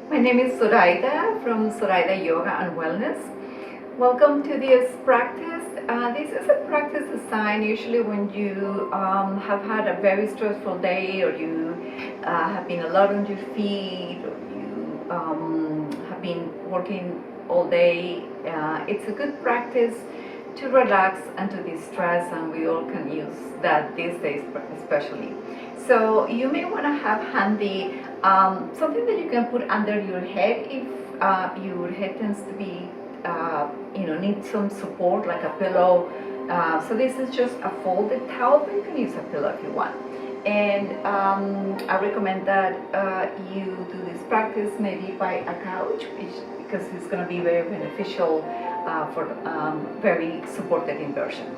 My name is Zorayda from Zorayda Yoga and Wellness. Welcome to this practice. This is a practice designed usually when you have had a very stressful day, or you have been a lot on your feet, or you have been working all day. It's a good practice to relax and to de-stress, and we all can use that these days especially. So you may want to have handy something that you can put under your head if your head tends to be need some support, like a pillow. So this is just a folded towel, but you can use a pillow if you want. And I recommend that you do this practice maybe by a couch, because it's going to be very beneficial for very supported inversion.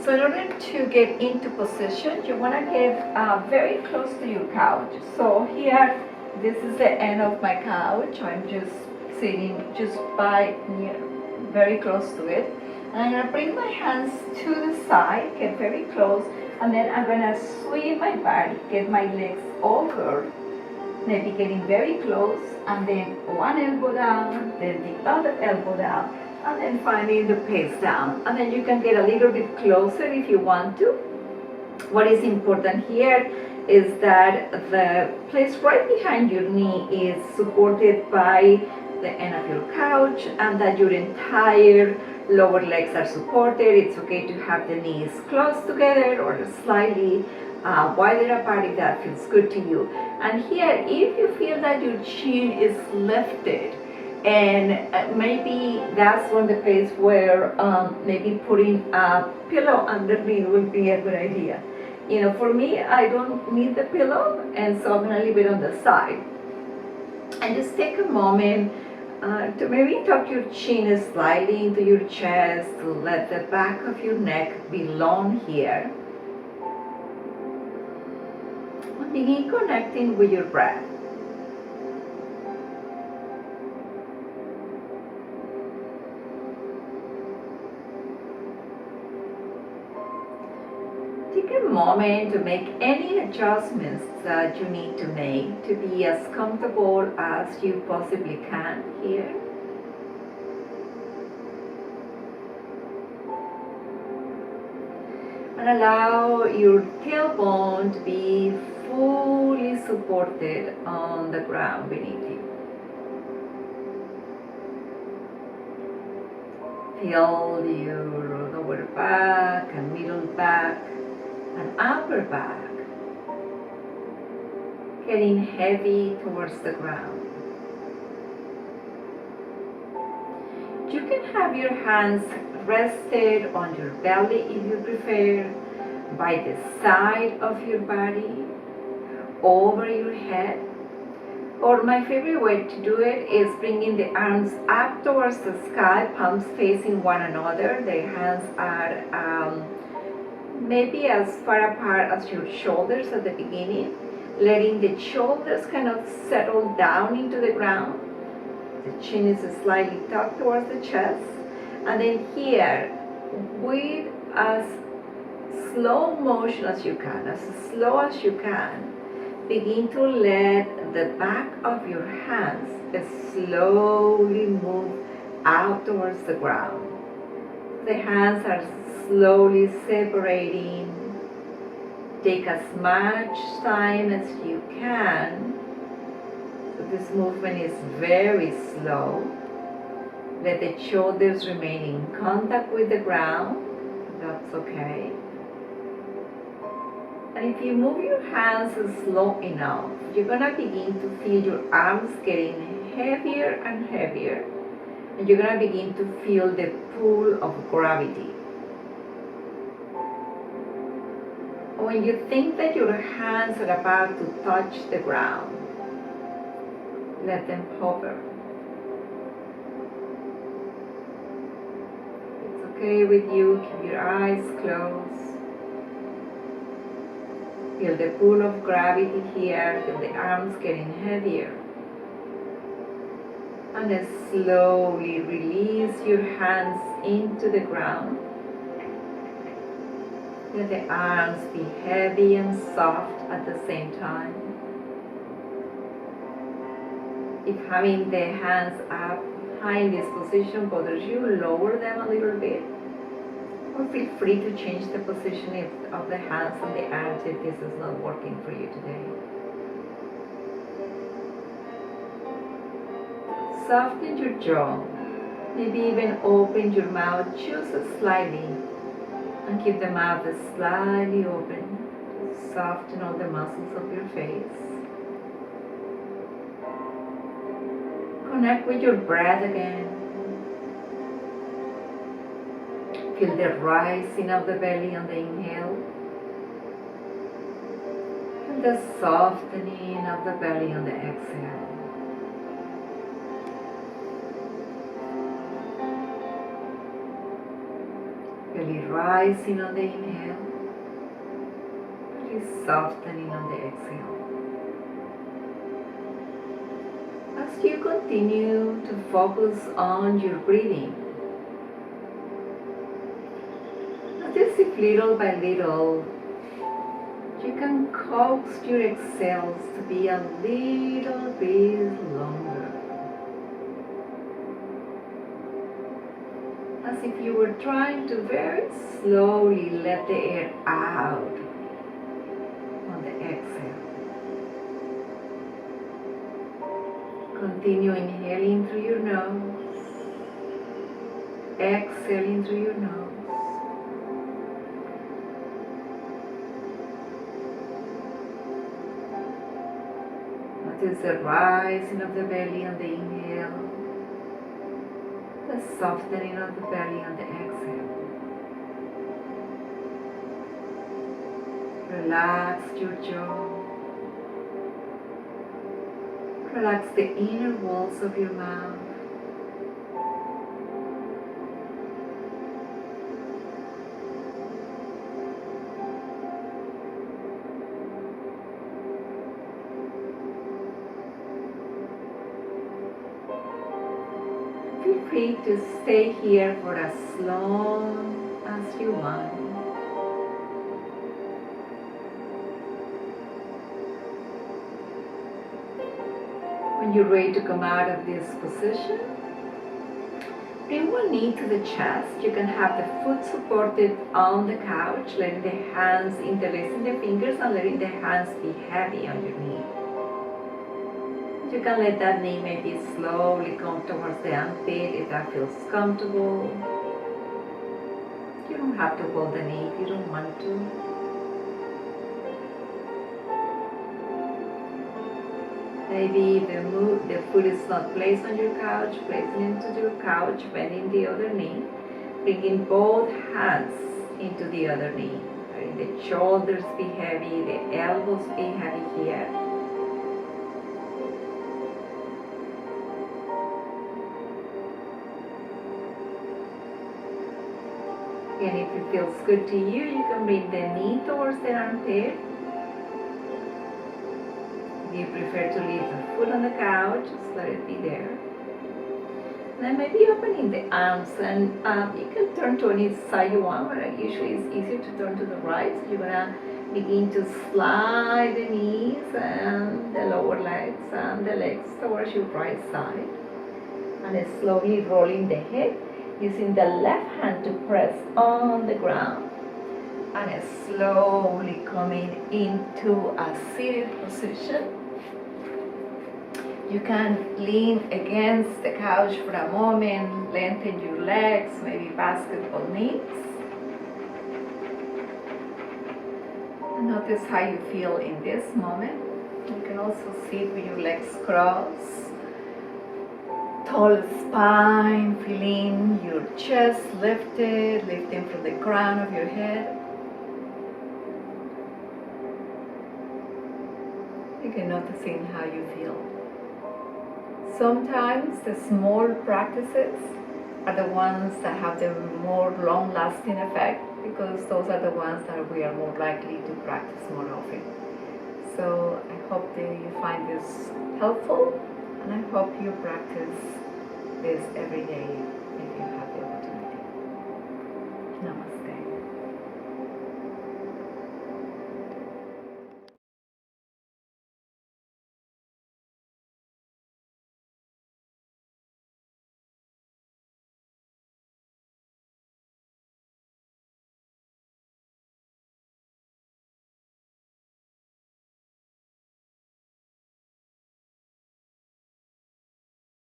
So in order to get into position, you want to get very close to your couch. So here, this is the end of my couch. I'm just sitting just by near, very close to it. And I'm going to bring my hands to the side, get very close, and then I'm going to swing my body, get my legs over, maybe getting very close, and then one elbow down, then the other elbow down, and then finally the pace down. And then you can get a little bit closer if you want to. What is important here is that the place right behind your knee is supported by the end of your couch, and that your entire lower legs are supported. It's okay to have the knees close together or slightly wider apart if that feels good to you. And here, if you feel that your chin is lifted, and maybe that's one of the place where maybe putting a pillow underneath will be a good idea. For me, I don't need the pillow, and so I'm going to leave it on the side. And just take a moment to maybe tuck your chin slightly into your chest, to let the back of your neck be long here. And begin connecting with your breath. Take a moment to make any adjustments that you need to make to be as comfortable as you possibly can here. And allow your tailbone to be fully supported on the ground beneath you. Feel your lower back and middle back and upper back getting heavy towards the ground. You can have your hands rested on your belly if you prefer, by the side of your body, over your head. Or my favorite way to do it is bringing the arms up towards the sky, palms facing one another. The hands are maybe as far apart as your shoulders at the beginning, letting the shoulders kind of settle down into the ground. The chin is slightly tucked towards the chest. And then here, with as slow motion as you can, as slow as you can, begin to let the back of your hands slowly move out towards the ground. The hands are slowly separating. Take as much time as you can. So this movement is very slow. Let the shoulders remain in contact with the ground. That's okay. And if you move your hands slow enough, you're going to begin to feel your arms getting heavier and heavier. And you're going to begin to feel the pull of gravity. When you think that your hands are about to touch the ground, let them hover. It's okay with you, keep your eyes closed. Feel the pull of gravity here, feel the arms getting heavier. And then slowly release your hands into the ground. Let the arms be heavy and soft at the same time. If having the hands up high in this position bothers you, lower them a little bit. Or feel free to change the position of the hands and the arms if this is not working for you today. Soften your jaw. Maybe even open your mouth just slightly. And keep the mouth slightly open. Soften all the muscles of your face. Connect with your breath again. Feel the rising of the belly on the inhale. And the softening of the belly on the exhale. Belly rising on the inhale. Belly softening on the exhale. As you continue to focus on your breathing, notice if little by little you can coax your exhales to be a little bit longer. As if you were trying to very slowly let the air out on the exhale. Continue inhaling through your nose, exhaling through your nose. Notice the rising of the belly on the inhale, the softening of the belly on the exhale. Relax your jaw. Relax the inner walls of your mouth. Feel free to stay here for as long as you want. When you're ready to come out of this position, bring one knee to the chest. You can have the foot supported on the couch, letting the hands interlacing the fingers and letting the hands be heavy on your knee. You can let that knee maybe slowly come towards the armpit if that feels comfortable. You don't have to hold the knee if you don't want to. Maybe the foot is not placed on your couch, place it into your couch, bending the other knee, bringing both hands into the other knee. Letting the shoulders be heavy, the elbows be heavy here. And if it feels good to you, you can bring the knee towards the armpit. If you prefer to leave the foot on the couch, just let it be there. And then maybe opening the arms, and you can turn to any side you want, but usually it's easier to turn to the right. So you're gonna begin to slide the knees and the lower legs and the legs towards your right side. And then slowly rolling the head, using the left hand to press on the ground. And slowly coming into a seated position. You can lean against the couch for a moment, lengthen your legs, maybe basketball knees. And notice how you feel in this moment. You can also sit with your legs crossed. Tall spine, feeling your chest lifted, lifting from the crown of your head. You can noticing how you feel. Sometimes the small practices are the ones that have the more long-lasting effect, because those are the ones that we are more likely to practice more often. So I hope that you find this helpful, and I hope you practice this every day if you